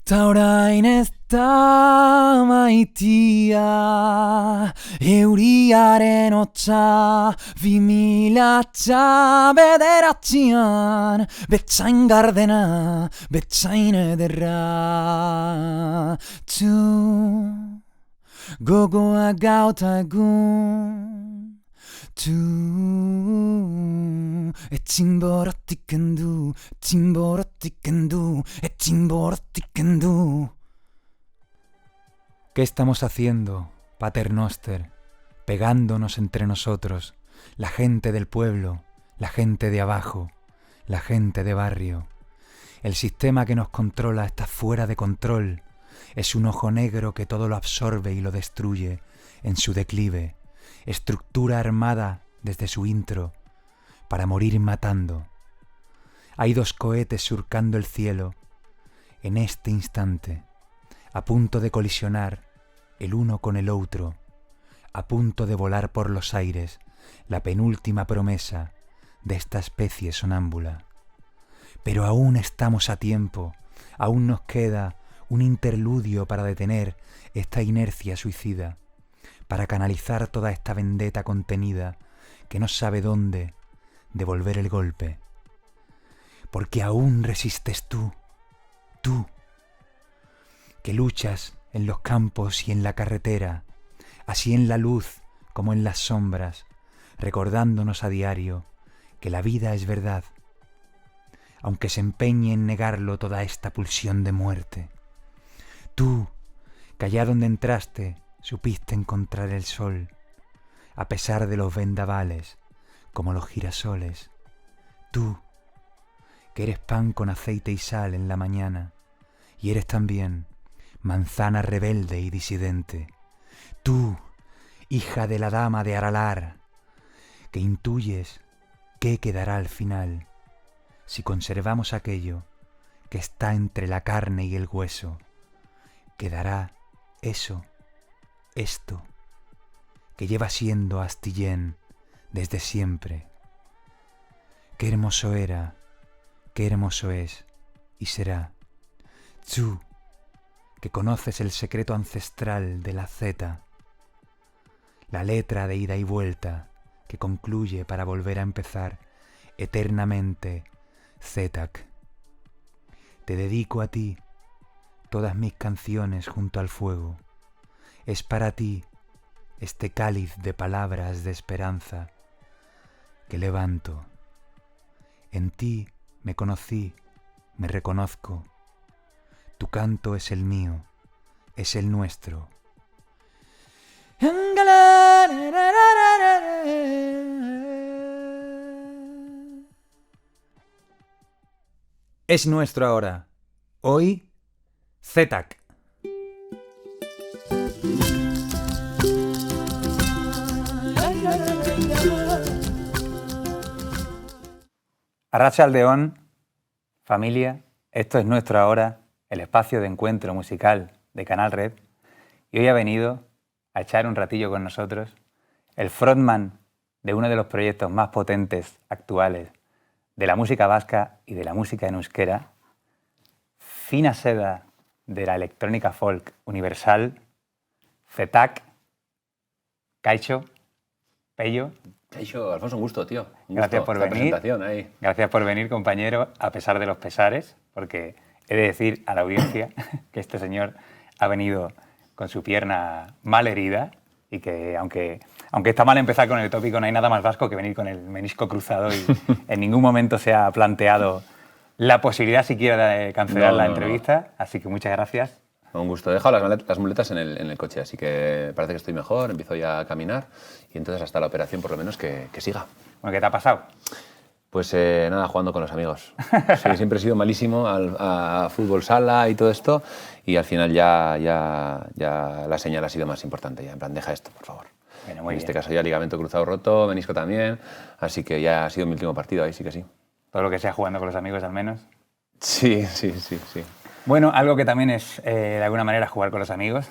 Ta orain ez da maitia, euriaren hotza, 2009 betzain gardena, betzain ederra. Gogoa gauta egun, etzin borotik kendu, etzin borotik kendu, etzin borotik kendu. ¿Qué estamos haciendo, Paternoster? Pegándonos entre nosotros, la gente del pueblo, la gente de abajo, la gente de barrio. El sistema que nos controla está fuera de control. Es un ojo negro que todo lo absorbe y lo destruye en su declive. Estructura armada desde su intro para morir matando. Hay dos cohetes surcando el cielo en este instante, a punto de colisionar el uno con el otro, a punto de volar por los aires, la penúltima promesa de esta especie sonámbula. Pero aún estamos a tiempo, aún nos queda un interludio para detener esta inercia suicida, para canalizar toda esta vendetta contenida que no sabe dónde devolver el golpe. Porque aún resistes tú, que luchas en los campos y en la carretera, así en la luz como en las sombras, recordándonos a diario que la vida es verdad, aunque se empeñe en negarlo toda esta pulsión de muerte. Tú, que allá donde entraste supiste encontrar el sol, a pesar de los vendavales, como los girasoles. Tú, que eres pan con aceite y sal en la mañana, y eres también manzana rebelde y disidente. Tú, hija de la dama de Aralar, que intuyes qué quedará al final, si conservamos aquello que está entre la carne y el hueso. Quedará eso, esto, que lleva siendo Astillén desde siempre. Qué hermoso era, qué hermoso es y será. Tú, que conoces el secreto ancestral de la Z, la letra de ida y vuelta que concluye para volver a empezar eternamente Zetak. Te dedico a ti todas mis canciones junto al fuego. Es para ti este cáliz de palabras de esperanza que levanto. En ti me conocí, me reconozco. Tu canto es el mío, es el nuestro. Es nuestro ahora. Hoy, Zetak. Arratsaldeon, familia, esto es nuestro ahora, el espacio de encuentro musical de Canal Red, y hoy ha venido a echar un ratillo con nosotros el frontman de uno de los proyectos más potentes actuales de la música vasca y de la música en euskera, fina seda de la electrónica folk universal, Zetak, Kaixo, Pello. Kaixo, Alfonso, un gusto, tío. Un Gracias gusto, por esta venir. presentación ahí. Gracias por venir, compañero, a pesar de los pesares, porque he de decir a la audiencia que este señor ha venido con su pierna mal herida y que, aunque está mal empezar con el tópico, no hay nada más vasco que venir con el menisco cruzado y en ningún momento se ha planteado la posibilidad siquiera de cancelar la entrevista. Así que muchas gracias. Un gusto. He dejado las muletas en el coche, así que parece que estoy mejor, empiezo ya a caminar y entonces hasta la operación por lo menos que siga. Bueno, ¿qué te ha pasado? Pues nada, jugando con los amigos. Sí, siempre he sido malísimo a fútbol sala y todo esto y al final ya la señal ha sido más importante. Ya, en plan, deja esto, por favor. Bueno, muy en bien. este caso ya ligamento cruzado roto, menisco también, así que ya ha sido mi último partido ahí, sí que sí. Todo lo que sea jugando con los amigos al menos. Sí. Bueno, algo que también es de alguna manera jugar con los amigos.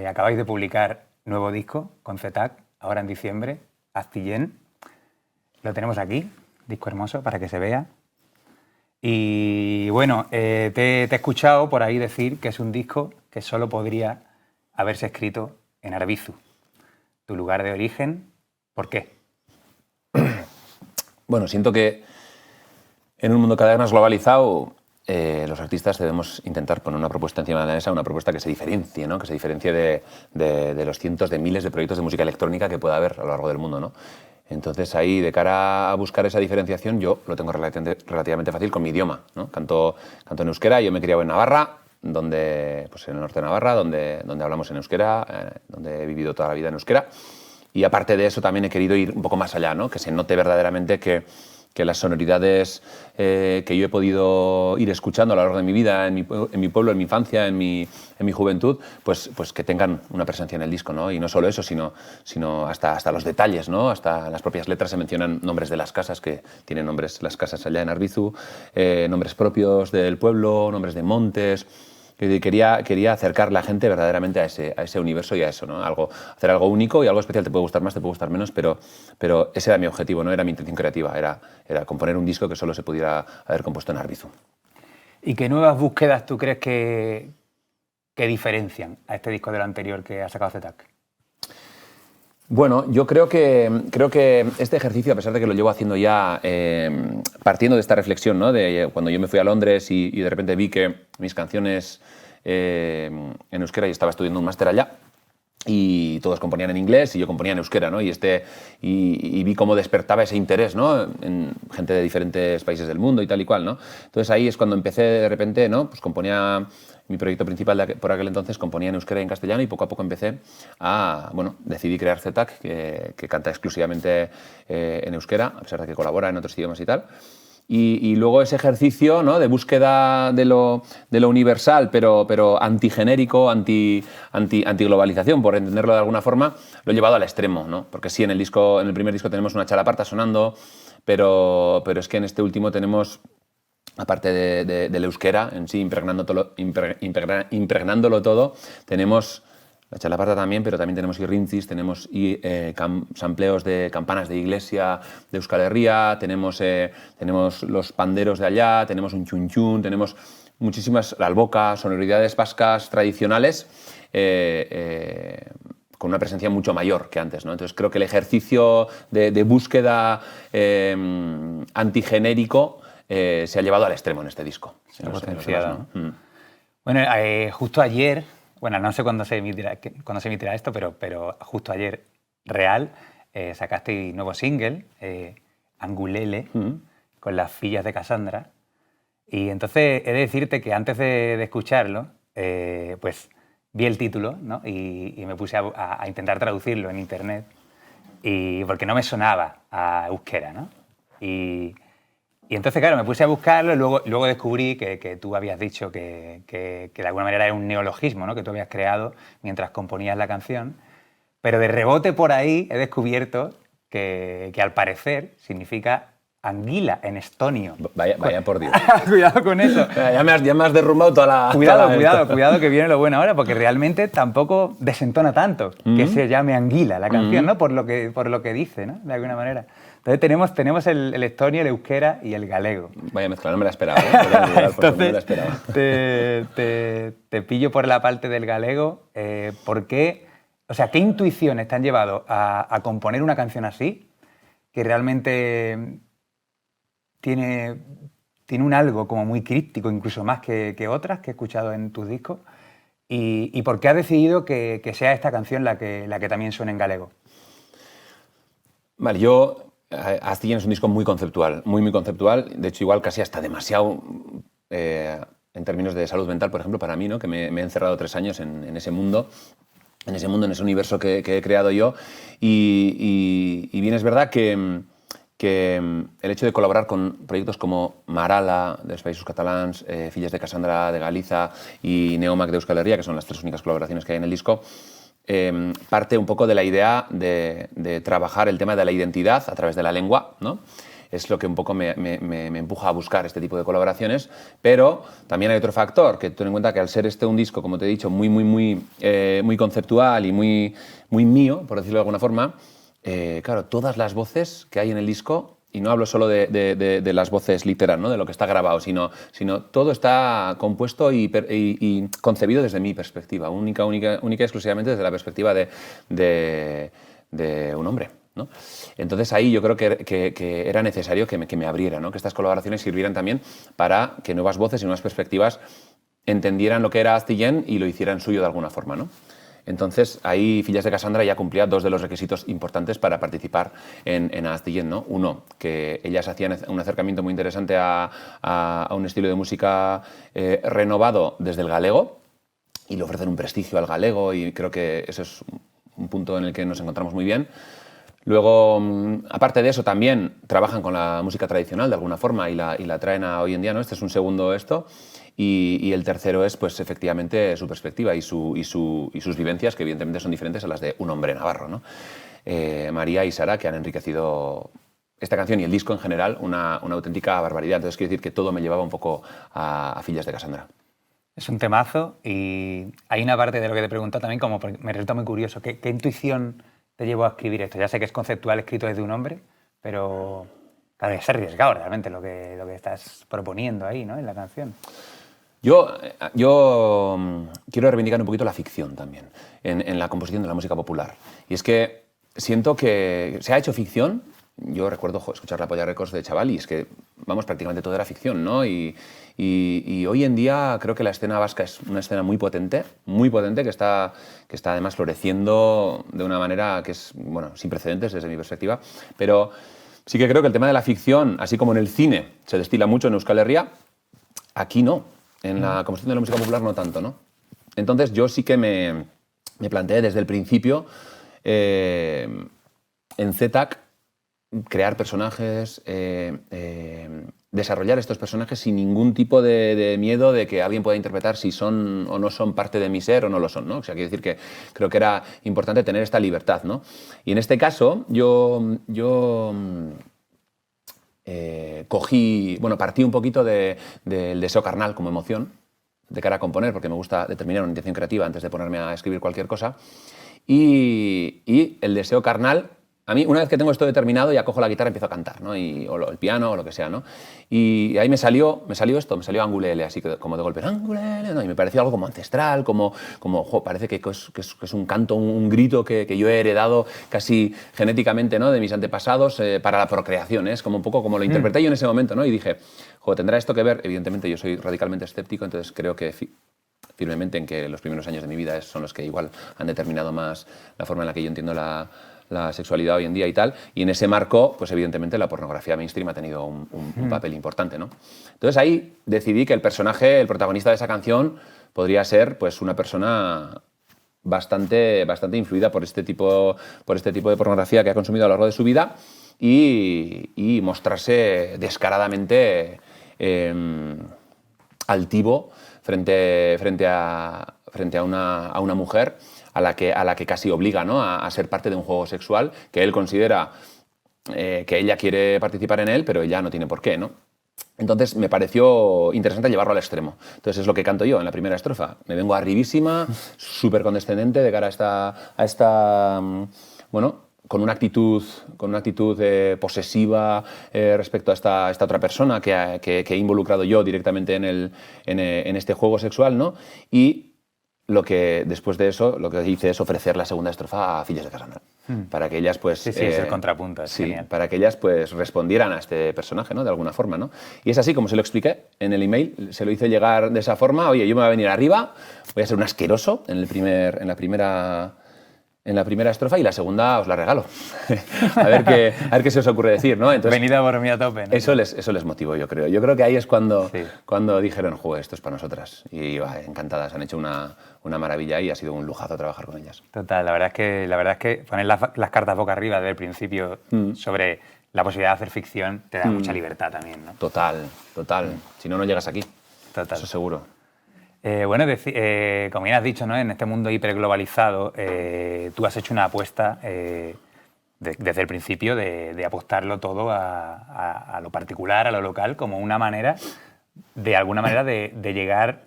Acabáis de publicar nuevo disco con Zetak, ahora en diciembre, Astillén. Lo tenemos aquí, disco hermoso para que se vea. Y bueno, te he escuchado por ahí decir que es un disco que solo podría haberse escrito en Arbizu. Tu lugar de origen, ¿por qué? Bueno, siento que en un mundo cada vez más globalizado, los artistas debemos intentar poner una propuesta encima de la mesa, una propuesta que se diferencie, ¿no? Que se diferencie de los cientos de miles de proyectos de música electrónica que pueda haber a lo largo del mundo, ¿no? Entonces ahí, de cara a buscar esa diferenciación, yo lo tengo relativamente fácil con mi idioma, ¿no? Canto en euskera, yo me he criado en Navarra, pues en el norte de Navarra, donde hablamos en euskera, donde he vivido toda la vida en euskera. Y aparte de eso también he querido ir un poco más allá, ¿no? Que se note verdaderamente que las sonoridades que yo he podido ir escuchando a lo largo de mi vida, en mi pueblo, en mi infancia, en mi juventud, pues que tengan una presencia en el disco, ¿no? Y no solo eso, sino hasta los detalles, ¿no? Hasta las propias letras se mencionan nombres de las casas, que tienen nombres las casas allá en Arbizu, nombres propios del pueblo, nombres de montes. Quería acercar a la gente verdaderamente a ese universo y a eso, ¿no? Hacer algo único y algo especial. Te puede gustar más, te puede gustar menos, pero ese era mi objetivo, no era mi intención creativa, era componer un disco que solo se pudiera haber compuesto en Arbizu. ¿Y qué nuevas búsquedas tú crees que diferencian a este disco del anterior que ha sacado Zetac? Bueno, yo creo que este ejercicio, a pesar de que lo llevo haciendo ya partiendo de esta reflexión, ¿no? De cuando yo me fui a Londres y de repente vi que mis canciones en euskera, y estaba estudiando un máster allá, y todos componían en inglés y yo componía en euskera, ¿no? Y vi cómo despertaba ese interés, ¿no? En gente de diferentes países del mundo y tal y cual, ¿no? Entonces ahí es cuando empecé de repente, ¿no? Pues componía mi proyecto principal por aquel entonces, componía en euskera y en castellano, y poco a poco empecé decidí crear Zetac, que canta exclusivamente en euskera, a pesar de que colabora en otros idiomas y tal. Y luego ese ejercicio, ¿no? De búsqueda de lo universal, pero antigenérico, antiglobalización, por entenderlo de alguna forma, lo he llevado al extremo, ¿no? Porque sí, en el primer disco tenemos una chalaparta sonando, pero es que en este último tenemos, aparte del euskera en sí, impregnándolo todo, tenemos la chalaparta también, pero también tenemos irrintzis, tenemos sampleos de campanas de iglesia de Euskal Herria, tenemos los panderos de allá, tenemos un chun-chun, tenemos muchísimas, la alboca, sonoridades vascas tradicionales, con una presencia mucho mayor que antes, ¿no? Entonces creo que el ejercicio de búsqueda antigenérico se ha llevado al extremo en este disco. Se ha potenciado, ¿no? Bueno, justo ayer, bueno, no sé cuándo se emitirá esto, pero justo ayer, real, sacaste un nuevo single, Angulele, con las fillas de Cassandra. Y entonces he de decirte que antes de escucharlo, pues vi el título, ¿no? y me puse a intentar traducirlo en internet, porque no me sonaba a euskera, ¿no? Y entonces, claro, me puse a buscarlo y luego descubrí que tú habías dicho que de alguna manera era un neologismo, ¿no? Que tú habías creado mientras componías la canción. Pero de rebote por ahí he descubierto que al parecer significa anguila en estonio. Vaya por Dios. Cuidado con eso. Ya me has derrumbado toda la... Cuidado que viene lo bueno ahora, porque realmente tampoco desentona tanto que se llame anguila la canción, ¿no? Por lo que dice, ¿no? De alguna manera. Entonces tenemos el estonio, el euskera y el galego. Vaya mezcla, no me la esperaba, ¿eh? Entonces, no me la esperaba. Te pillo por la parte del galego. ¿Por qué? O sea, ¿qué intuiciones te han llevado a componer una canción así, que realmente tiene un algo como muy críptico, incluso más que otras que he escuchado en tus discos? ¿Y por qué has decidido que sea esta canción la que también suene en galego? Vale, Astillero es un disco muy conceptual, muy conceptual, de hecho igual casi hasta demasiado en términos de salud mental, por ejemplo, para mí, ¿no? Que me he encerrado 3 años en ese mundo, en ese universo que he creado yo, y bien es verdad que el hecho de colaborar con proyectos como Marala, dels Països Catalans, Filles de Cassandra, de Galiza, y Neomac de Euskal Herria, que son las 3 únicas colaboraciones que hay en el disco, parte un poco de la idea de trabajar el tema de la identidad a través de la lengua, ¿no? Es lo que un poco me empuja a buscar este tipo de colaboraciones, pero también hay otro factor, que ten en cuenta que al ser un disco, como te he dicho, muy conceptual y muy mío, por decirlo de alguna forma, claro, todas las voces que hay en el disco y no hablo solo de las voces literal, ¿no? De lo que está grabado, sino todo está compuesto y concebido desde mi perspectiva, única y exclusivamente desde la perspectiva de un hombre, ¿no? Entonces ahí yo creo que era necesario que me abriera, ¿no? Que estas colaboraciones sirvieran también para que nuevas voces y nuevas perspectivas entendieran lo que era Astillén y lo hicieran suyo de alguna forma, ¿no? Entonces, ahí Filles de Cassandra ya cumplía dos de los requisitos importantes para participar en Astillén, ¿no? Uno, que ellas hacían un acercamiento muy interesante a un estilo de música renovado desde el galego y le ofrecen un prestigio al galego y creo que eso es un punto en el que nos encontramos muy bien. Luego, aparte de eso, también trabajan con la música tradicional de alguna forma y la traen a hoy en día, ¿no? Este es un segundo esto. Y el tercero es, pues, efectivamente, su perspectiva y sus vivencias, que evidentemente son diferentes a las de un hombre navarro, ¿no? María y Sara, que han enriquecido esta canción y el disco en general una auténtica barbaridad. Entonces, quiero decir que todo me llevaba un poco a Filles de Cassandra. Es un temazo y hay una parte de lo que te he preguntado también, como me resulta muy curioso. ¿Qué intuición te llevó a escribir esto? Ya sé que es conceptual, escrito desde un hombre, pero claro, es arriesgado realmente lo que estás proponiendo ahí, ¿no? En la canción. Yo quiero reivindicar un poquito la ficción también en la composición de la música popular. Y es que siento que se ha hecho ficción. Yo recuerdo escuchar La Polla Records de chaval y es que, vamos, prácticamente todo era ficción, ¿no? Y hoy en día creo que la escena vasca es una escena muy potente, que está además floreciendo de una manera que es, bueno, sin precedentes desde mi perspectiva. Pero sí que creo que el tema de la ficción, así como en el cine se destila mucho en Euskal Herria, aquí no. En la composición de la música popular no tanto, ¿no? Entonces yo sí que me planteé desde el principio en ZTAC crear personajes, desarrollar estos personajes sin ningún tipo de miedo de que alguien pueda interpretar si son o no son parte de mi ser o no lo son, ¿no? O sea, quiero decir que creo que era importante tener esta libertad, ¿no? Y en este caso partí un poquito del deseo carnal como emoción de cara a componer, porque me gusta determinar una intención creativa antes de ponerme a escribir cualquier cosa. Y el deseo carnal, a mí, una vez que tengo esto determinado, ya cojo la guitarra y empiezo a cantar, ¿no? O el piano o lo que sea, ¿no? Y ahí me salió Angulele, así como de golpe, Angulele, ¿no? Y me pareció algo como ancestral, parece que es un canto, un grito que yo he heredado casi genéticamente, ¿no? De mis antepasados para la procreación, ¿eh? Es como un poco como lo interpreté yo en ese momento, ¿no? Y dije, tendrá esto que ver. Evidentemente yo soy radicalmente escéptico, entonces creo que firmemente en que los primeros años de mi vida son los que igual han determinado más la forma en la que yo entiendo la sexualidad hoy en día y tal, y en ese marco, pues evidentemente la pornografía mainstream ha tenido un papel importante, ¿no? Entonces ahí decidí que el protagonista de esa canción, podría ser pues una persona bastante influida por este tipo de pornografía que ha consumido a lo largo de su vida y mostrarse descaradamente altivo frente a una mujer a la que casi obliga, ¿no? a ser parte de un juego sexual que él considera que ella quiere participar en él, pero ella no tiene por qué, ¿no? Entonces me pareció interesante llevarlo al extremo. Entonces es lo que canto yo en la primera estrofa. Me vengo arribísima, súper condescendente de cara a esta con una actitud posesiva respecto a esta otra persona que he involucrado yo directamente en este juego sexual, ¿no? Y después de eso, lo que hice es ofrecer la segunda estrofa a Filles de Cassandra. Para que ellas, pues... Sí, es el contrapunto. Es sí, para que ellas, pues, respondieran a este personaje, ¿no? De alguna forma, ¿no? Y es así como se lo expliqué en el email. Se lo hice llegar de esa forma. Oye, yo me voy a venir arriba, voy a ser un asqueroso en la primera estrofa y la segunda os la regalo. a ver qué se os ocurre decir, ¿no? Entonces, venida por mí a tope, ¿no? Eso les motivó, yo creo. Yo creo que ahí es cuando dijeron, joder, esto es para nosotras. Y encantadas, han hecho una maravilla y ha sido un lujazo trabajar con ellas. Total, la verdad es que poner las cartas boca arriba desde el principio sobre la posibilidad de hacer ficción te da mucha libertad también, ¿no? Total. Si no, no llegas aquí. Total. Eso seguro. Como bien has dicho, ¿no? En este mundo hiperglobalizado, tú has hecho una apuesta desde el principio de apostarlo todo a lo particular, a lo local, como una manera, de alguna manera, de llegar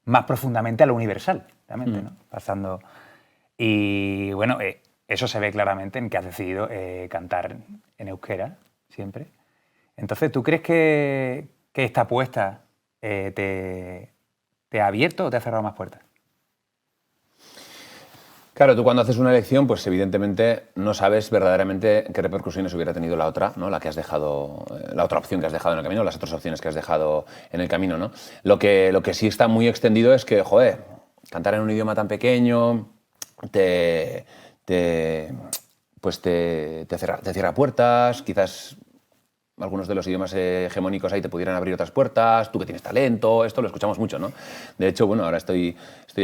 más profundamente a lo universal, realmente, ¿no? Pasando... Y eso se ve claramente en que has decidido cantar en euskera siempre. Entonces, ¿tú crees que esta apuesta te ha abierto o te ha cerrado más puertas? Claro, tú cuando haces una elección, pues evidentemente no sabes verdaderamente qué repercusiones hubiera tenido la otra, ¿no? La que has dejado, la otra opción que has dejado en el camino, las otras opciones que has dejado en el camino, ¿no? Lo que sí está muy extendido es que, joder, cantar en un idioma tan pequeño te cierra puertas, quizás algunos de los idiomas hegemónicos ahí te pudieran abrir otras puertas, tú que tienes talento, esto lo escuchamos mucho, ¿no? De hecho, bueno, ahora estoy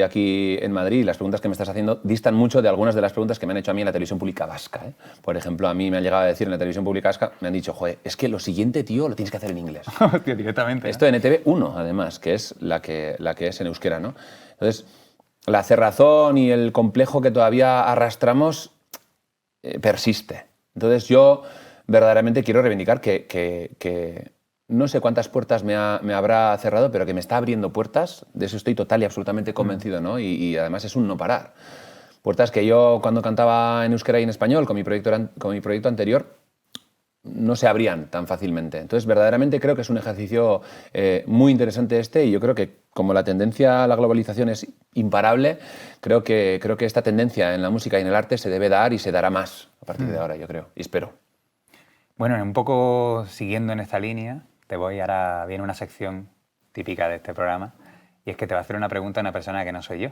aquí en Madrid y las preguntas que me estás haciendo distan mucho de algunas de las preguntas que me han hecho a mí en la televisión pública vasca, ¿eh? Por ejemplo, a mí me han llegado a decir en la televisión pública vasca, me han dicho, joder, es que lo siguiente, tío, lo tienes que hacer en inglés. Hostia, directamente. Esto en ETV1, además, que es la que es en euskera, ¿no? Entonces, la cerrazón y el complejo que todavía arrastramos persiste. Entonces, yo verdaderamente quiero reivindicar que no sé cuántas puertas me habrá cerrado, pero que me está abriendo puertas, de eso estoy total y absolutamente convencido, ¿no? Y además es un no parar. Puertas que yo cuando cantaba en euskera y en español con mi proyecto anterior no se abrían tan fácilmente. Entonces, verdaderamente creo que es un ejercicio muy interesante y yo creo que como la tendencia a la globalización es imparable, creo que esta tendencia en la música y en el arte se debe dar y se dará más a partir de ahora, yo creo, y espero. Bueno, un poco siguiendo en esta línea, viene una sección típica de este programa, y es que te va a hacer una pregunta a una persona que no soy yo.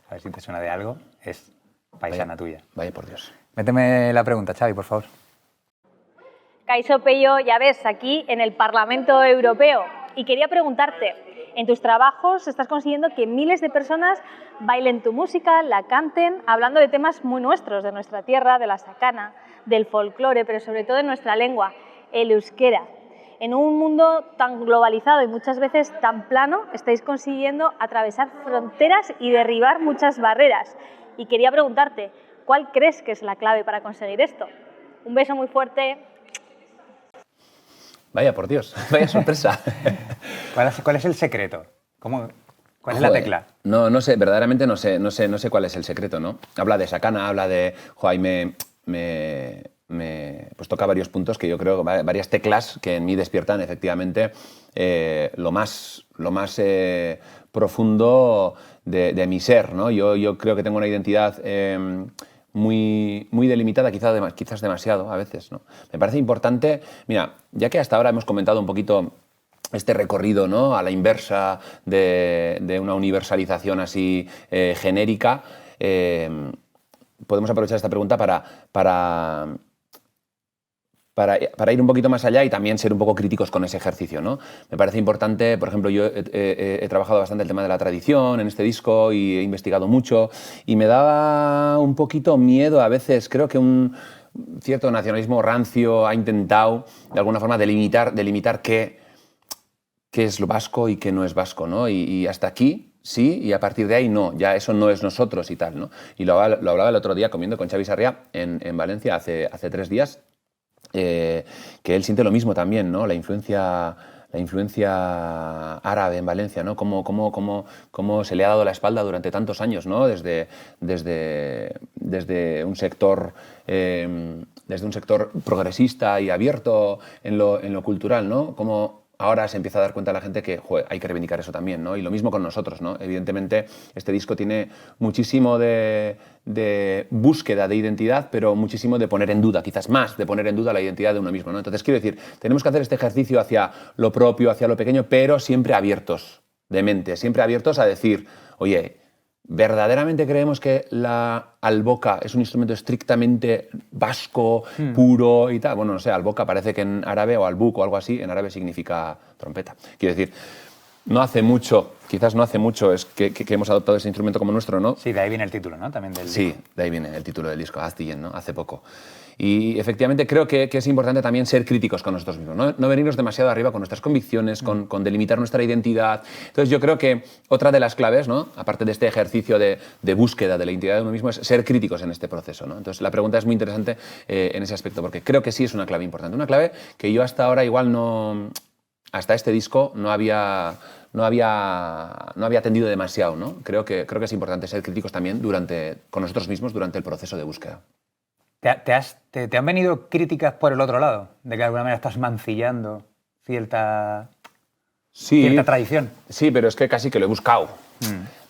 A ver si te suena de algo, es paisana tuya. Vaya por Dios. Méteme la pregunta, Xavi, por favor. Kaixo Pello, ya ves, aquí en el Parlamento Europeo. Y quería preguntarte, en tus trabajos estás consiguiendo que miles de personas bailen tu música, la canten, hablando de temas muy nuestros, de nuestra tierra, de la sacana, del folclore, pero sobre todo de nuestra lengua, el euskera. En un mundo tan globalizado y muchas veces tan plano, estáis consiguiendo atravesar fronteras y derribar muchas barreras. Y quería preguntarte, ¿cuál crees que es la clave para conseguir esto? Un beso muy fuerte. Vaya por Dios, vaya sorpresa. ¿Cuál es el secreto? ¿Cuál es la tecla? No sé, verdaderamente no sé cuál es el secreto, ¿no? Habla de sacana, habla de... Joder, pues toca varios puntos que yo creo, varias teclas que en mí despiertan efectivamente lo más profundo de mi ser, ¿no? Yo creo que tengo una identidad muy delimitada, quizás demasiado a veces, ¿no? Me parece importante, mira, ya que hasta ahora hemos comentado un poquito este recorrido, ¿no?, a la inversa de una universalización así genérica, podemos aprovechar esta pregunta para ir un poquito más allá y también ser un poco críticos con ese ejercicio, ¿no? Me parece importante, por ejemplo, yo he trabajado bastante el tema de la tradición en este disco y he investigado mucho y me daba un poquito miedo a veces, creo que un cierto nacionalismo rancio ha intentado de alguna forma delimitar qué es lo vasco y qué no es vasco, ¿no? Y hasta aquí sí, y a partir de ahí no, ya eso no es nosotros y tal, ¿no? Y lo hablaba el otro día comiendo con Xavi Sarriá en Valencia hace 3 días, que él siente lo mismo también, ¿no? La influencia árabe en Valencia, ¿no? Cómo se le ha dado la espalda durante tantos años, ¿no? Desde un sector progresista y abierto en lo cultural, ¿no? Como ahora se empieza a dar cuenta la gente que, joder, hay que reivindicar eso también, ¿no? Y lo mismo con nosotros, ¿no? Evidentemente, este disco tiene muchísimo de búsqueda de identidad, pero muchísimo de poner en duda, quizás más de poner en duda la identidad de uno mismo, ¿no? Entonces, quiero decir, tenemos que hacer este ejercicio hacia lo propio, hacia lo pequeño, pero siempre abiertos de mente, siempre abiertos a decir, oye, ¿verdaderamente creemos que la alboca es un instrumento estrictamente vasco, puro y tal? Bueno, no sé, alboca parece que en árabe, o albuk o algo así, en árabe significa trompeta. Quiero decir, quizás no hace mucho es que hemos adoptado ese instrumento como nuestro, ¿no? Sí, de ahí viene el título, ¿no? También del disco. Sí, de ahí viene el título del disco, Aztien, ¿no? Hace poco. Y efectivamente creo que es importante también ser críticos con nosotros mismos, no venirnos demasiado arriba con nuestras convicciones, con delimitar nuestra identidad. Entonces yo creo que otra de las claves, ¿no?, aparte de este ejercicio de búsqueda de la identidad de uno mismo, es ser críticos en este proceso, ¿no? Entonces la pregunta es muy interesante en ese aspecto, porque creo que sí es una clave importante. Una clave que yo hasta ahora igual hasta este disco no había atendido demasiado, ¿no? Creo que es importante ser críticos también con nosotros mismos durante el proceso de búsqueda. ¿Te han venido críticas por el otro lado? ¿De que de alguna manera estás mancillando cierta Sí, tradición. sí, pero es que casi que lo he buscado,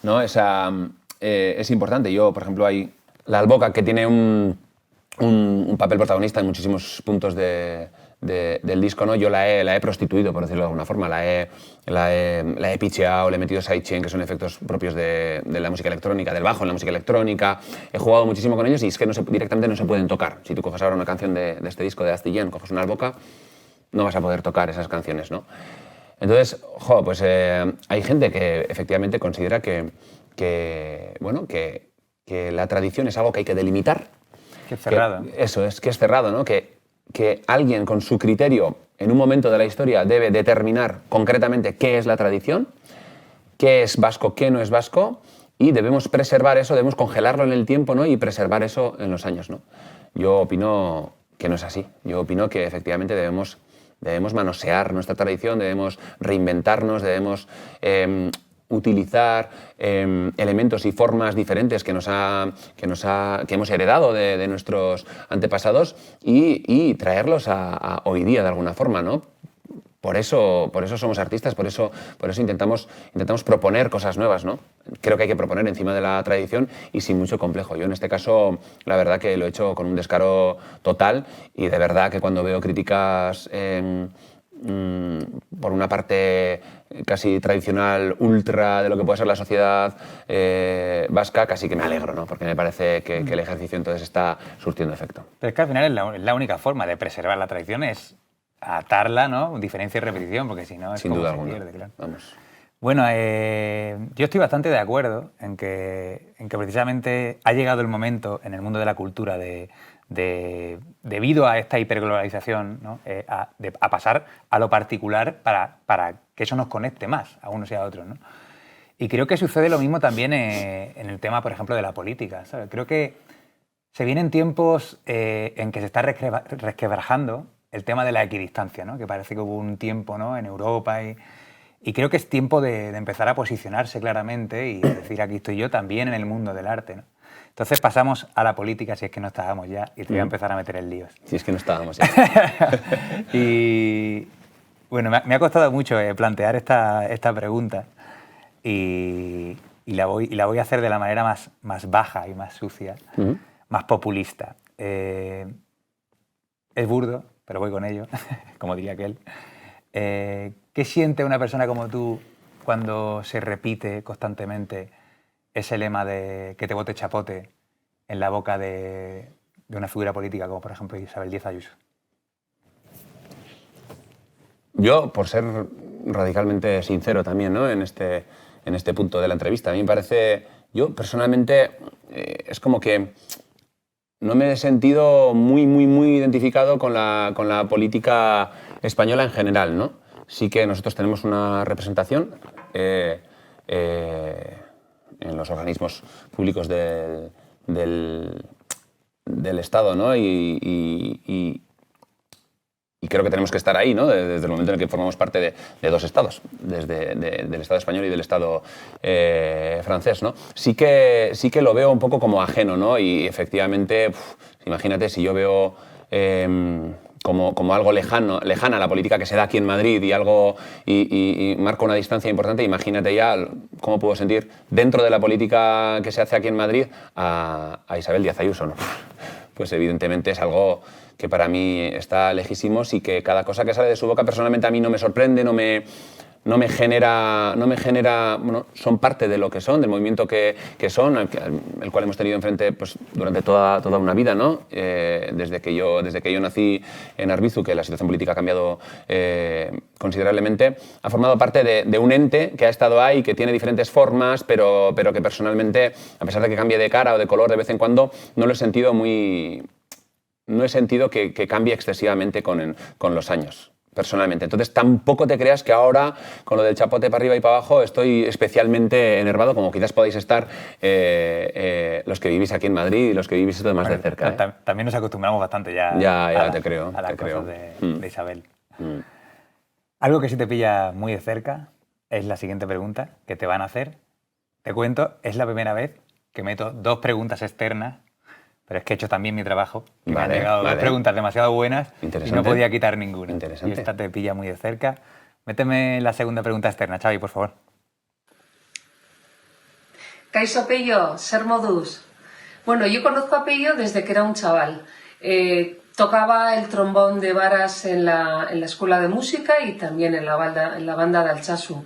¿no? Es importante. Yo, por ejemplo, hay la Alboca, que tiene un papel protagonista en muchísimos puntos del disco, ¿no? Yo la he prostituido, por decirlo de alguna forma. La he pitcheado, le he metido sidechain, que son efectos propios de la música electrónica, del bajo en la música electrónica. He jugado muchísimo con ellos y es que directamente no se pueden tocar. Si tú coges ahora una canción de este disco de Astillén, coges una Alboca, no vas a poder tocar esas canciones, ¿no? Entonces, pues hay gente que efectivamente considera que la tradición es algo que hay que delimitar. Que es cerrado. Eso es, que es cerrado, ¿no? Que alguien con su criterio en un momento de la historia debe determinar concretamente qué es la tradición, qué es vasco, qué no es vasco, y debemos preservar eso, debemos congelarlo en el tiempo, ¿no? Y preservar eso en los años, ¿no? Yo opino que no es así. Yo opino que efectivamente debemos manosear nuestra tradición, debemos reinventarnos, debemos utilizar elementos y formas diferentes que hemos heredado de nuestros antepasados y traerlos a hoy día de alguna forma, ¿no? Por eso somos artistas, por eso intentamos proponer cosas nuevas, ¿no? Creo que hay que proponer encima de la tradición y sin mucho complejo. Yo en este caso, la verdad que lo he hecho con un descaro total y de verdad que cuando veo críticas por una parte casi tradicional, ultra de lo que puede ser la sociedad vasca, casi que me alegro, ¿no? Porque me parece que el ejercicio entonces está surtiendo efecto. Pero es que al final es la única forma de preservar la tradición es atarla, ¿no? Diferencia y repetición, porque si no es sin como duda se alguna. pierde, claro. Vamos. Bueno, yo estoy bastante de acuerdo en que precisamente ha llegado el momento en el mundo de la cultura debido a esta hiperglobalización, ¿no? a pasar a lo particular para que eso nos conecte más a unos y a otros, ¿no? Y creo que sucede lo mismo también en el tema, por ejemplo, de la política, ¿sabes? Creo que se vienen tiempos en que se está resquebrajando el tema de la equidistancia, ¿no? Que parece que hubo un tiempo, ¿no? En Europa y creo que es tiempo de empezar a posicionarse claramente y decir aquí estoy yo también en el mundo del arte, ¿no? Entonces pasamos a la política, si es que no estábamos ya, y te voy a empezar a meter en líos. Si es que no estábamos ya. Y bueno, me ha costado mucho plantear esta pregunta y la voy a hacer de la manera más baja y más sucia, más populista. Es burdo, pero voy con ello, como diría aquel. ¿Qué siente una persona como tú cuando se repite constantemente ese lema de que te bote chapote en la boca de una figura política como por ejemplo Isabel Díaz Ayuso? Yo, por ser radicalmente sincero también, ¿no? en este punto de la entrevista, a mí me parece, yo personalmente, es como que no me he sentido muy identificado con la política española en general, ¿no? Sí que nosotros tenemos una representación en los organismos públicos del Estado, ¿no? Y creo que tenemos que estar ahí, ¿no? Desde el momento en el que formamos parte de dos estados, del Estado español y del Estado francés, ¿no? Sí que lo veo un poco como ajeno, ¿no? Y efectivamente, imagínate si yo veo como algo lejana la política que se da aquí en Madrid y marca una distancia importante, imagínate ya cómo puedo sentir dentro de la política que se hace aquí en Madrid a Isabel Díaz Ayuso, ¿no? Pues evidentemente es algo que para mí está lejísimo y que cada cosa que sale de su boca personalmente a mí no me sorprende, no me genera, bueno, son parte de lo que son, del movimiento que son, el cual hemos tenido enfrente pues, durante toda una vida, ¿no? Desde que yo nací en Arbizu, que la situación política ha cambiado considerablemente, ha formado parte de un ente que ha estado ahí, que tiene diferentes formas, pero que personalmente, a pesar de que cambie de cara o de color de vez en cuando, no lo he sentido que cambie excesivamente con los años. Personalmente. Entonces, tampoco te creas que ahora, con lo del chapote para arriba y para abajo, estoy especialmente enervado, como quizás podáis estar los que vivís aquí en Madrid y los que vivís esto más de cerca. También nos acostumbramos bastante ya te creo, a las cosas de Isabel. Algo que sí te pilla muy de cerca es la siguiente pregunta que te van a hacer. Te cuento, es la primera vez que meto dos preguntas externas pero es que he hecho también mi trabajo. Que Vale, me han llegado vale. preguntas demasiado buenas y Interesante. no podía quitar ninguna. Interesante. Y esta te pilla muy de cerca. Méteme la segunda pregunta externa, Xavi, por favor. Kaixo Pello, ser modus. Bueno, yo conozco a Pello desde que era un chaval. Tocaba el trombón de varas en la escuela de música y también en la banda de Altsasu.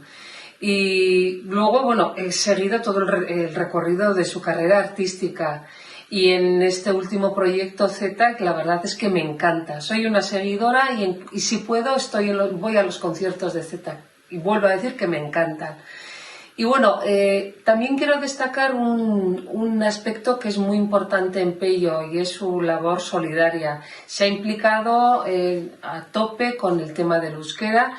Y luego, bueno, he seguido todo el recorrido de su carrera artística. Y en este último proyecto Z, que la verdad es que me encanta. Soy una seguidora y si puedo voy a los conciertos de Z. Y vuelvo a decir que me encantan. Y bueno, también quiero destacar un aspecto que es muy importante en Pello y es su labor solidaria. Se ha implicado a tope con el tema del euskera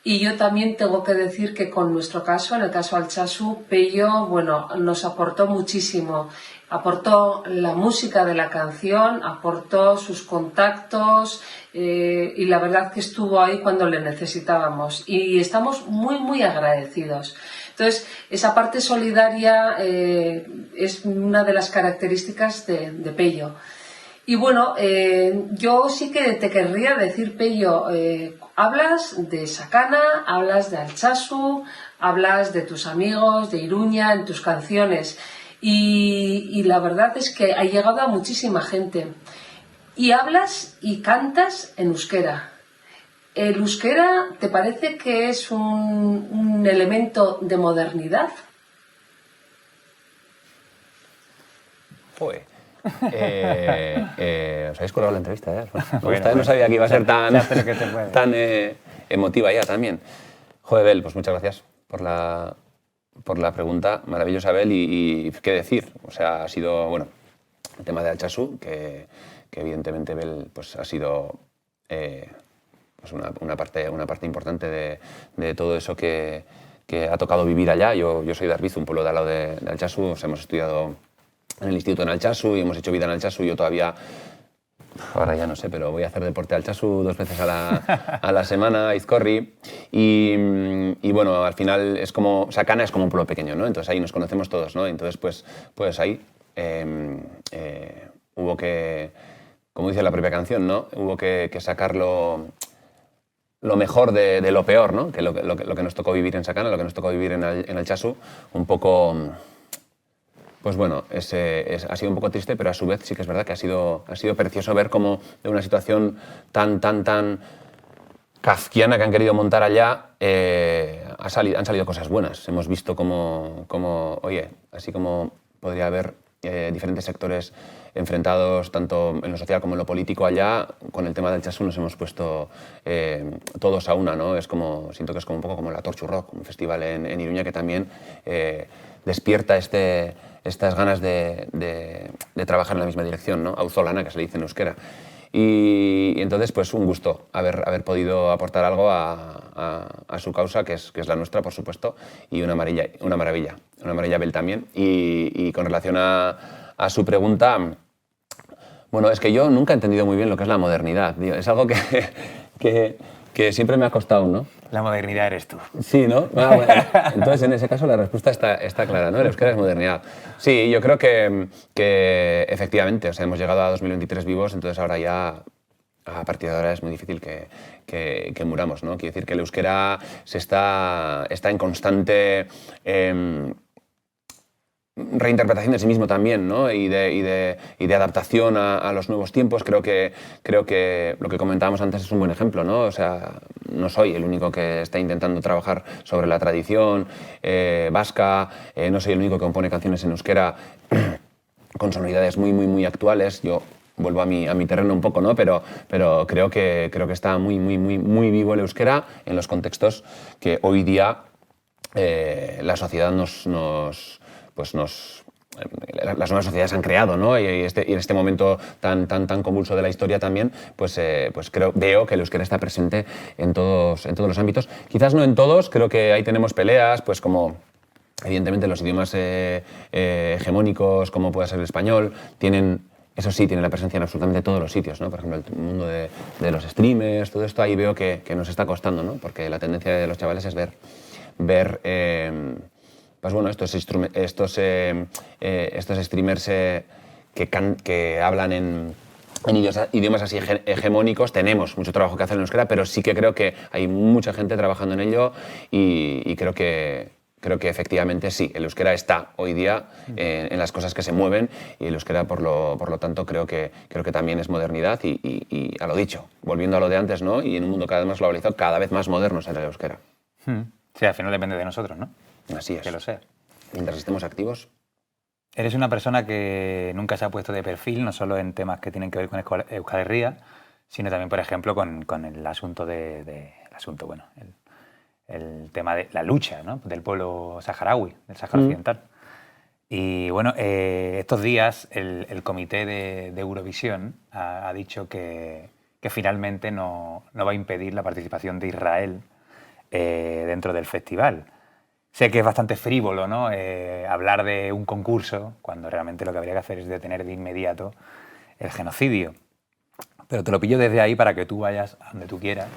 y yo también tengo que decir que con nuestro caso, en el caso Altsasu, Pello, bueno, nos aportó muchísimo. Aportó la música de la canción, aportó sus contactos y la verdad que estuvo ahí cuando le necesitábamos y estamos muy, muy agradecidos. Entonces, esa parte solidaria es una de las características de Pello. Y bueno, yo sí que te querría decir, Pello, hablas de Sakana, hablas de Altsasu, hablas de tus amigos, de Iruña, en tus canciones. Y la verdad es que ha llegado a muchísima gente. Y hablas y cantas en euskera. ¿El euskera te parece que es un elemento de modernidad? Joder. Os habéis colgado la entrevista, ¿eh? No sabía que iba a ser tan emotiva ya también. Joder, Bel, pues muchas gracias por la pregunta. Maravillosa, Bel, y qué decir. O sea, ha sido, bueno, el tema de Altsasu, que evidentemente Bel pues, ha sido pues una parte importante de todo eso que ha tocado vivir allá. Yo soy de Arbizu, un pueblo de al lado de Altsasu. O sea, hemos estudiado en el instituto en Altsasu y hemos hecho vida en Altsasu. Yo todavía, ahora ya no sé, pero voy a hacer deporte Altsasu 2 veces a la semana, Izkorri. Y bueno, al final es como, Sakana es como un pueblo pequeño, ¿no? Entonces ahí nos conocemos todos, ¿no? Entonces pues ahí hubo que, como dice la propia canción, ¿no? Hubo que sacar lo mejor de lo peor, ¿no? Que lo que nos tocó vivir en Sakana, lo que nos tocó vivir en Altsasu, un poco. Pues bueno, ha sido un poco triste, pero a su vez sí que es verdad que ha sido precioso ver cómo de una situación tan kafkiana que han querido montar allá han salido cosas buenas. Hemos visto cómo oye, así como podría haber diferentes sectores enfrentados tanto en lo social como en lo político allá, con el tema del Altsasu nos hemos puesto todos a una, ¿no? Siento que es como un poco como la Torchu Rock, un festival en Iruña que también despierta estas ganas de trabajar en la misma dirección, ¿no? Auzolana, que se le dice en euskera. Y entonces, pues un gusto haber podido aportar algo a su causa, que es la nuestra, por supuesto, y una maravilla Bel también. Y con relación a su pregunta, bueno, es que yo nunca he entendido muy bien lo que es la modernidad, tío. Es algo que siempre me ha costado, ¿no? La modernidad eres tú. Sí, ¿no? Ah, bueno. Entonces, en ese caso, la respuesta está clara, ¿no? El euskera es modernidad. Sí, yo creo que efectivamente, o sea, hemos llegado a 2023 vivos, entonces ahora ya, a partir de ahora, es muy difícil que muramos, ¿no? Quiere decir que el euskera está en constante reinterpretación de sí mismo también, ¿no? y de adaptación a los nuevos tiempos. Creo que lo que comentábamos antes es un buen ejemplo, ¿no? O sea, no soy el único que está intentando trabajar sobre la tradición vasca, no soy el único que compone canciones en euskera con sonoridades muy actuales. Yo vuelvo a mi terreno un poco, ¿no? Pero creo que está muy vivo el euskera en los contextos que hoy día la sociedad las nuevas sociedades han creado, ¿no? Y en este momento tan convulso de la historia también, pues veo que el euskera está presente en todos los ámbitos. Quizás no en todos, creo que ahí tenemos peleas, pues como evidentemente los idiomas hegemónicos, como puede ser el español, tienen la presencia en absolutamente todos los sitios, ¿no? Por ejemplo, el mundo de los streamers, todo esto, ahí veo que nos está costando, ¿no? Porque la tendencia de los chavales es ver pues bueno, estos streamers que hablan en idiomas así hegemónicos. Tenemos mucho trabajo que hacer en euskera, pero sí que creo que hay mucha gente trabajando en ello y creo que efectivamente sí, el euskera está hoy día en las cosas que se mueven y el euskera por lo tanto creo que también es modernidad y a lo dicho, volviendo a lo de antes, ¿no? Y en un mundo cada vez más globalizado, cada vez más moderno será el euskera. Sí, al final depende de nosotros, ¿no? Así es. Que lo sea. Mientras estemos activos. Eres una persona que nunca se ha puesto de perfil, no solo en temas que tienen que ver con Euskal Herria, sino también, por ejemplo, con el asunto el tema de la lucha, ¿no? Del pueblo saharaui, del Sáhara Occidental. Y bueno, estos días el comité de Eurovisión ha dicho que finalmente no va a impedir la participación de Israel dentro del festival. Sé que es bastante frívolo, ¿no? Hablar de un concurso cuando realmente lo que habría que hacer es detener de inmediato el genocidio. Pero te lo pillo desde ahí para que tú vayas a donde tú quieras.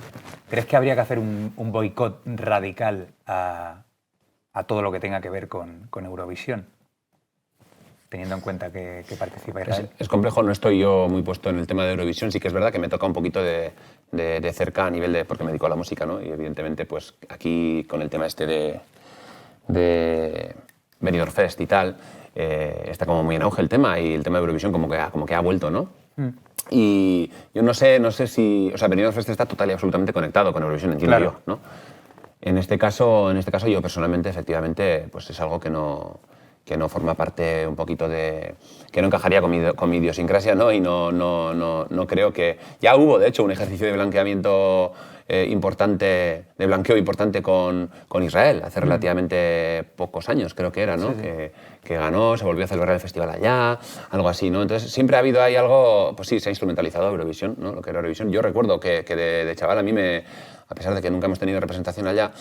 ¿Crees que habría que hacer un boicot radical a todo lo que tenga que ver con Eurovisión? Teniendo en cuenta que participa Israel. Es complejo, no estoy yo muy puesto en el tema de Eurovisión. Sí que es verdad que me toca un poquito de cerca a nivel de... porque me dedico a la música, ¿no? Y evidentemente, pues aquí con el tema este de Benidorm Fest y tal, está como muy en auge el tema y el tema de Eurovisión como que ha vuelto, ¿no? Y yo no sé si... O sea, Benidorm Fest está total y absolutamente conectado con Eurovisión, entiendo yo, ¿no? En este caso yo personalmente, efectivamente, pues es algo que no forma parte un poquito de... que no encajaría con mi idiosincrasia, ¿no? Y no creo que... Ya hubo, de hecho, un ejercicio de blanqueamiento importante, de blanqueo importante con Israel, hace relativamente pocos años, creo que era, ¿no? Sí. Que ganó, se volvió a celebrar el festival allá, algo así, ¿no? Entonces siempre ha habido ahí algo... Pues sí, se ha instrumentalizado Eurovisión, ¿no? Lo que era Eurovisión. Yo recuerdo que de chaval a mí a pesar de que nunca hemos tenido representación allá,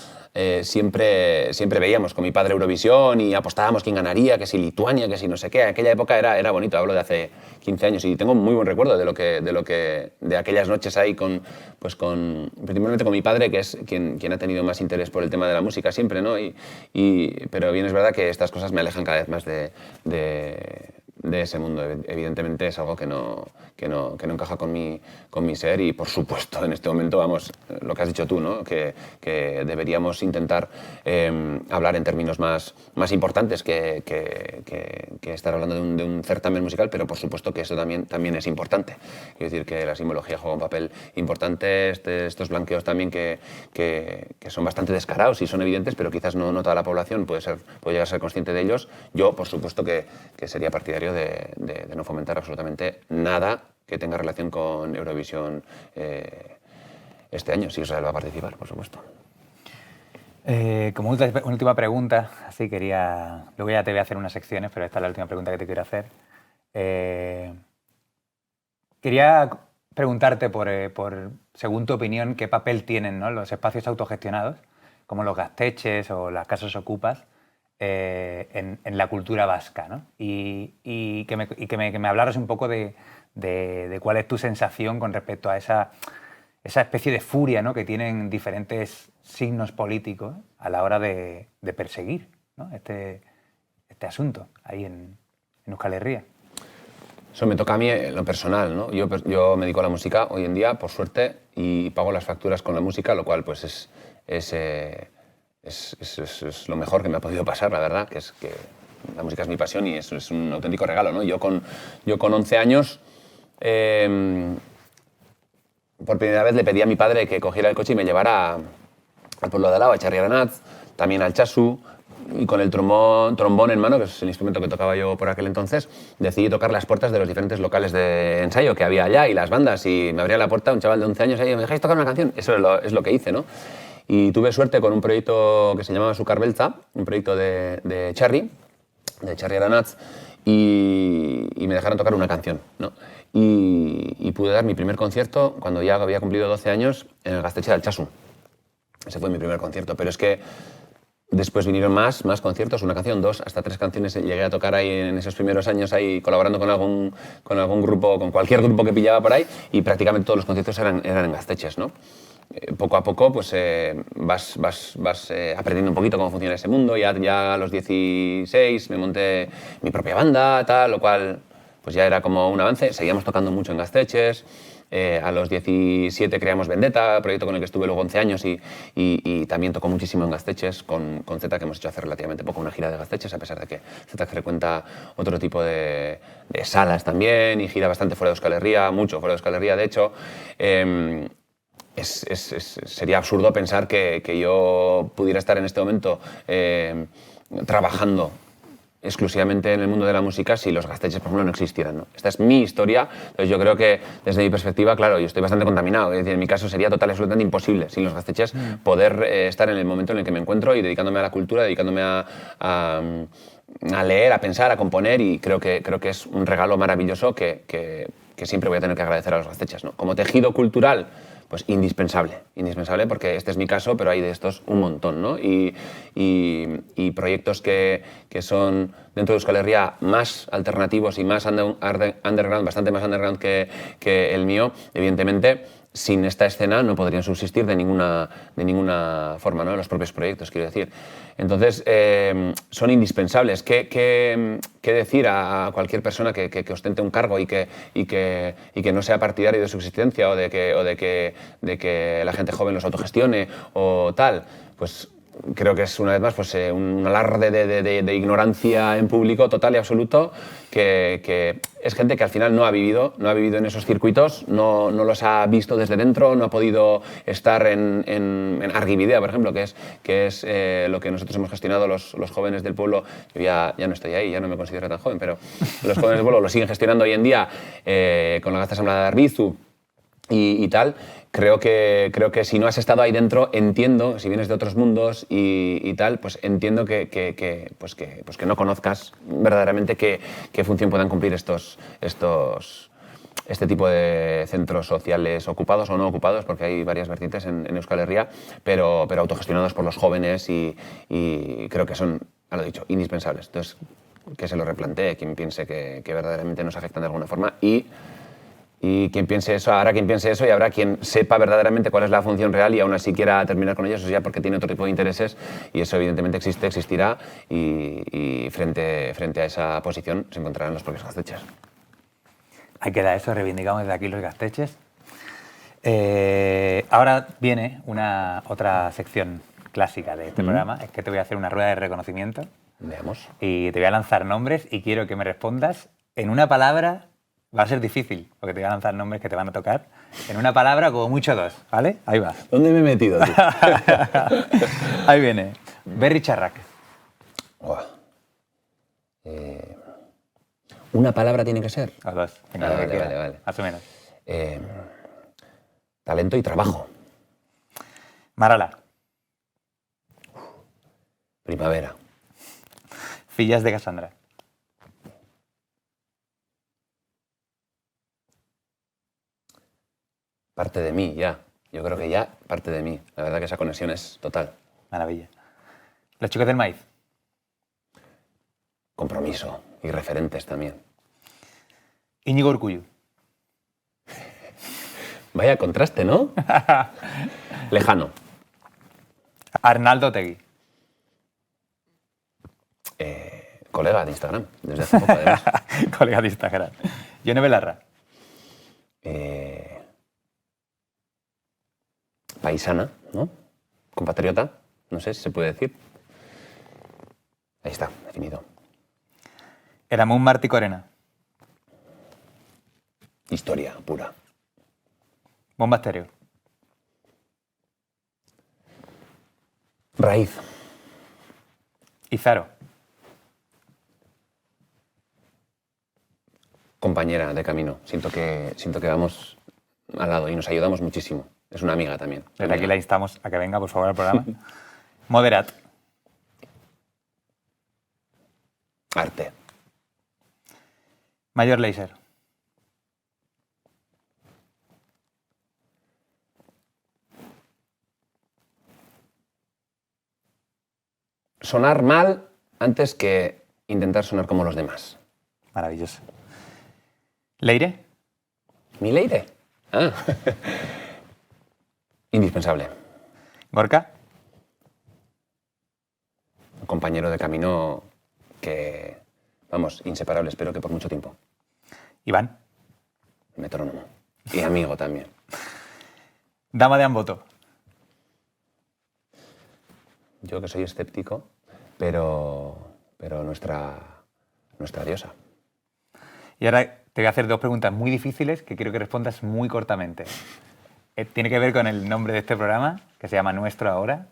siempre veíamos con mi padre Eurovisión y apostábamos quién ganaría, que si Lituania, que si no sé qué. Aquella época era bonito, hablo de hace 15 años y tengo muy buen recuerdo de aquellas noches ahí principalmente con mi padre, que es quien ha tenido más interés por el tema de la música siempre, ¿no? Pero bien es verdad que estas cosas me alejan cada vez más de ese mundo. Evidentemente es algo que no encaja con mi ser y, por supuesto, en este momento, vamos, lo que has dicho tú, ¿no? Que deberíamos intentar hablar en términos más importantes que estar hablando de un certamen musical, pero por supuesto que eso también es importante. Quiero decir que la simbología juega un papel importante, estos blanqueos también que son bastante descarados y son evidentes, pero quizás no toda la población puede llegar a ser consciente de ellos. Yo, por supuesto, que sería partidario de no fomentar absolutamente nada que tenga relación con Eurovisión este año, si Israel va a participar, por supuesto. Como última pregunta, así luego ya te voy a hacer unas secciones, pero esta es la última pregunta que te quiero hacer. Quería preguntarte según tu opinión, qué papel tienen, ¿no?, los espacios autogestionados, como los gasteches o las casas ocupas, en la cultura vasca, ¿no? Y que me hablaras un poco de cuál es tu sensación con respecto a esa especie de furia, ¿no?, que tienen diferentes signos políticos a la hora de perseguir, ¿no?, este asunto ahí en Euskal Herria. Eso me toca a mí en lo personal, ¿no? Yo me dedico a la música hoy en día, por suerte, y pago las facturas con la música, lo cual pues es lo mejor que me ha podido pasar, la verdad, que es que la música es mi pasión y es un auténtico regalo, ¿no? Yo con 11 años, por primera vez le pedí a mi padre que cogiera el coche y me llevara al pueblo de al lado, a Txarri Aranatz, también al Txasu, y con el trombón en mano, que es el instrumento que tocaba yo por aquel entonces, decidí tocar las puertas de los diferentes locales de ensayo que había allá y las bandas, y me abría la puerta un chaval de 11 años y me dejáis tocar una canción. Eso es lo que hice, ¿no? Y tuve suerte con un proyecto que se llamaba Sukar Beltza, un proyecto de Txarri Aranatz, y me dejaron tocar una canción, ¿no? Y pude dar mi primer concierto cuando ya había cumplido 12 años en el Gaztetxe del Txasu. Ese fue mi primer concierto, pero es que después vinieron más conciertos, una canción, 2, hasta 3 canciones. Llegué a tocar ahí en esos primeros años ahí colaborando con algún grupo, con cualquier grupo que pillaba por ahí, y prácticamente todos los conciertos eran en Gaztetxes, ¿no? Poco a poco pues vas aprendiendo un poquito cómo funciona ese mundo. Ya a los 16 me monté mi propia banda, tal, lo cual pues ya era como un avance. Seguíamos tocando mucho en Gazteches. A los 17 creamos Vendetta, proyecto con el que estuve luego 11 años y también tocó muchísimo en Gazteches con Z, que hemos hecho hace relativamente poco una gira de Gazteches, a pesar de que Z frecuenta otro tipo de salas también y gira bastante fuera de Euskal Herria, mucho fuera de Euskal Herria, de hecho. Sería absurdo pensar que yo pudiera estar en este momento trabajando exclusivamente en el mundo de la música si los Gazteches, por ejemplo, no existieran, ¿no? Esta es mi historia, entonces yo creo que desde mi perspectiva, claro, yo estoy bastante contaminado, es decir, en mi caso sería total y absolutamente imposible sin los Gazteches poder estar en el momento en el que me encuentro y dedicándome a la cultura, dedicándome a leer, a pensar, a componer, y creo que es un regalo maravilloso que siempre voy a tener que agradecer a los Gazteches, ¿no? Como tejido cultural, pues indispensable porque este es mi caso, pero hay de estos un montón, ¿no? Y proyectos que son dentro de Euskal Herria más alternativos y más underground, bastante más underground que el mío, evidentemente, sin esta escena no podrían subsistir de ninguna forma, ¿no? Los propios proyectos, quiero decir. Entonces, son indispensables. ¿Qué decir a cualquier persona que ostente un cargo y que no sea partidario de su existencia o de que la gente joven los autogestione o tal? Pues creo que es una vez más pues, un alarde de ignorancia en público total y absoluto, que es gente que al final no ha vivido en esos circuitos, no los ha visto desde dentro, no ha podido estar en Argibidea, por ejemplo, que es lo que nosotros hemos gestionado los jóvenes del pueblo. Yo ya no estoy ahí, ya no me considero tan joven, pero los jóvenes del pueblo lo siguen gestionando hoy en día con la Gazte Asamblea de Arbizu y tal. Creo que si no has estado ahí dentro, entiendo, si vienes de otros mundos y tal, pues entiendo que no conozcas verdaderamente qué función puedan cumplir este tipo de centros sociales ocupados o no ocupados, porque hay varias vertientes en Euskal Herria, pero autogestionados por los jóvenes y creo que son, ya lo he dicho, indispensables. Entonces, que se lo replantee quien piense que verdaderamente nos afectan de alguna forma y quien piense eso, habrá quien piense eso y habrá quien sepa verdaderamente cuál es la función real y aún así quiera terminar con ellos, eso ya porque tiene otro tipo de intereses, y eso evidentemente existirá y frente a esa posición se encontrarán los propios Gazteches. Ahí queda eso, reivindicamos desde aquí los Gazteches. Ahora viene otra sección clásica de este programa, es que te voy a hacer una rueda de reconocimiento. Veamos. Y te voy a lanzar nombres y quiero que me respondas en una palabra. Va a ser difícil, porque te voy a lanzar nombres que te van a tocar. En una palabra, como mucho dos, ¿vale? Ahí va. ¿Dónde me he metido, tío? Ahí viene. Berri Charrac. ¿Una palabra tiene que ser? O dos. Venga, vale. Más o menos. Talento y trabajo. Marala. Primavera. Fillas de Cassandra. Parte de mí, ya. Yo creo que ya parte de mí. La verdad que esa conexión es total. Maravilla. Los chicos del maíz. Compromiso y referentes también. Íñigo Urkullu. Vaya contraste, ¿no? Lejano. Arnaldo Otegi. Colega de Instagram, desde hace poco, además. Colega de Instagram. Yone Belarra. Paisana, ¿no? Compatriota, no sé si se puede decir. Ahí está, definido. Eramun Martí Corena. Historia pura. Bomba Estéreo. Raíz. Izaro. Compañera de camino. Siento que vamos al lado y nos ayudamos muchísimo. Es una amiga también. Desde aquí la instamos a que venga, por favor, al programa. Moderat. Arte. Mayor Laser. Sonar mal antes que intentar sonar como los demás. Maravilloso. Leire. ¿Mi Leire? Ah. Indispensable. Gorka. Un compañero de camino que, vamos, inseparable, espero que por mucho tiempo. Iván. Metrónomo. Y amigo también. Dama de Amboto. Yo que soy escéptico, pero nuestra diosa. Y ahora te voy a hacer 2 preguntas muy difíciles que quiero que respondas muy cortamente. Tiene que ver con el nombre de este programa, que se llama Nuestro Ahora,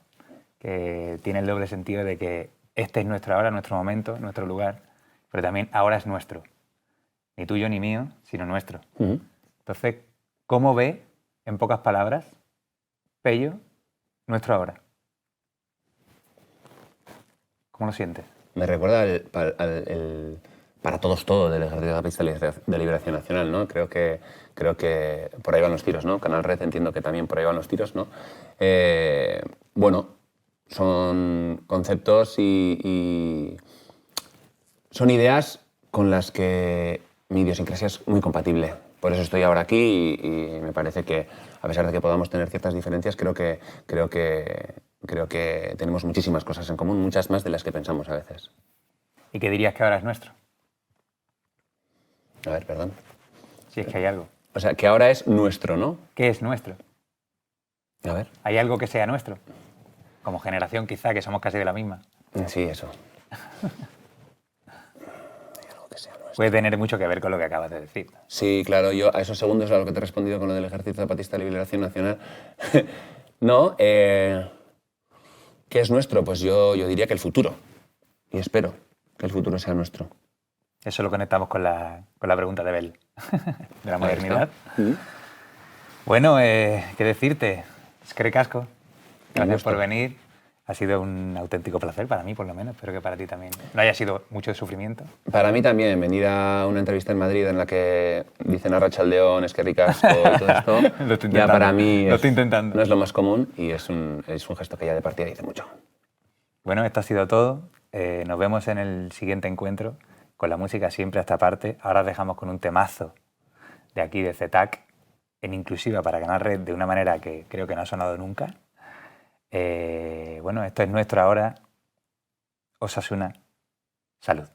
que tiene el doble sentido de que este es nuestro ahora, nuestro momento, nuestro lugar, pero también ahora es nuestro. Ni tuyo ni mío, sino nuestro. Entonces, ¿cómo ve, en pocas palabras, Pello, nuestro ahora? ¿Cómo lo sientes? Me recuerda el para todos todo del Ejército Zapatista de Liberación Nacional, ¿no? Creo que por ahí van los tiros, ¿no? Canal Red entiendo que también por ahí van los tiros, ¿no? Bueno, son conceptos y son ideas con las que mi idiosincrasia es muy compatible. Por eso estoy ahora aquí y me parece que, a pesar de que podamos tener ciertas diferencias, creo que tenemos muchísimas cosas en común, muchas más de las que pensamos a veces. ¿Y qué dirías que ahora es nuestro? A ver, perdón. Si es que hay algo. O sea, que ahora es nuestro, ¿no? ¿Qué es nuestro? A ver. ¿Hay algo que sea nuestro? Como generación quizá, que somos casi de la misma. Sí, eso. Hay algo que sea nuestro. Puede tener mucho que ver con lo que acabas de decir. Sí, claro, yo a esos segundos a lo que te he respondido con lo del Ejército Zapatista de Liberación Nacional. No, ¿qué es nuestro? Pues yo diría que el futuro. Y espero que el futuro sea nuestro. Eso lo conectamos con la pregunta de Bell, de la modernidad. Bueno, ¿qué decirte? Es que recasco. Gracias por venir. Ha sido un auténtico placer para mí, por lo menos. Espero que para ti también no haya sido mucho de sufrimiento. Para mí también, venir a una entrevista en Madrid en la que dicen Arratsaldeon, es que ricasco y todo esto, ya para mí no es lo más común y es un gesto que ya de partida dice mucho. Bueno, esto ha sido todo. Nos vemos en el siguiente encuentro. Con la música siempre a esta parte. Ahora os dejamos con un temazo de aquí, de ZTAC, en inclusiva para Canal Red, de una manera que creo que no ha sonado nunca. Bueno, esto es nuestro ahora. Osasuna. Salud.